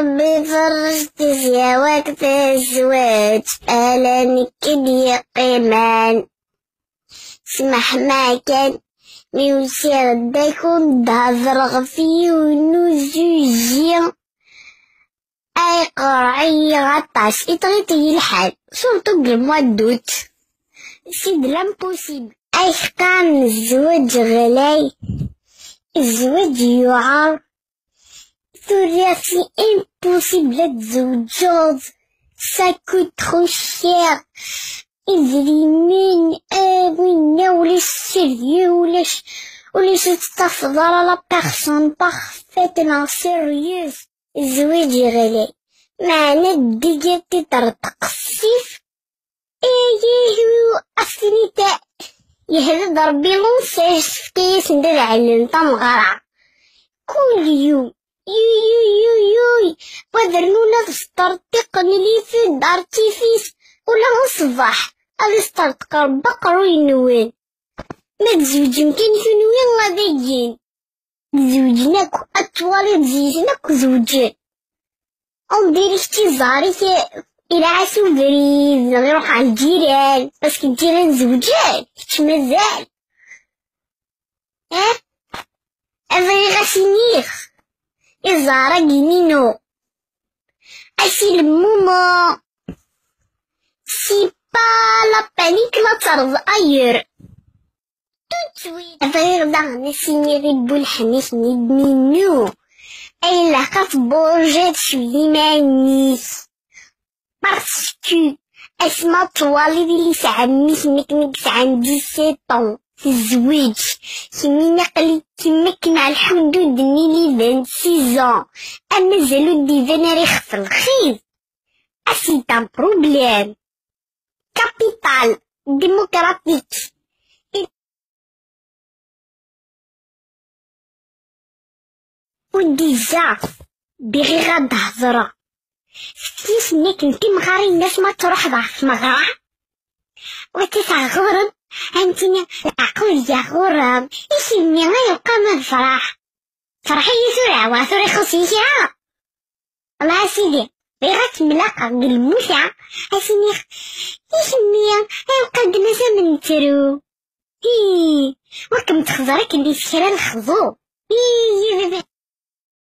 ربي فرجت يا وقت الزواج ألا نكدي قيمان سمح ما كان ميوسي غدا يكون دهضر غفي ونوزوجي أي قرعي غطاس إطغيتي الحال صورتو بالمودوت سيد لامبوسيبل أي كان الزواج غلاي الزواج يعار ثوريا سي impossible تزوجوز ça coûte trop cher إذري من وين ولاش سيريو ولاش تستفضل لا بيرسون بارفيتمون سيريوز الزواج غلاي معنا الدقيقة تطرطق السيف أصلي تا يهدد ربي لونساج في كيس ندير على تمغرع كل يوم يوي ودرنونا في ستارتيق نلي في دارتيفيس ولا الصباح غادي ستارتيق بقر وينوين ما تزوجي مكان فينوين غاديين تزوجناك أطوالي تزيجناك زوجين وندير شتي زاري إلا عاشو بريد غيروح على الجيران باسكو الجيران زوجان كش مازال أفري غاسينيخ إزارة جنينو أسي المومو سي با لا بانيك لا ترض أير توتويت أفري غدا نسيني ريبو الحنيش ندنينو أي لاقات بورجات شولي مانيس باسكو اسما طوالي لي سعميش نكنكس عندي 17 في الزواج كيمينا قلي كيمكن على الحدود نيلي 26 اما زالو ديفان ريخ في الخير اسي تان بروبليم كابيتال ديموكراتيك وديجا بغي غاد هضره كيف نيك نتي مغاري الناس ما تروح ضعف مغرع وتسع غورم هانتيني أقول يا غورم إيش مني غيبقى ما الفرح فرحي يسرع وثوري خصيشة الله سيدي بغات ملاقة بالموسع أسيني إيش مني غيبقى دمسا من ترو وكم تخزرك اللي سكرا الخضو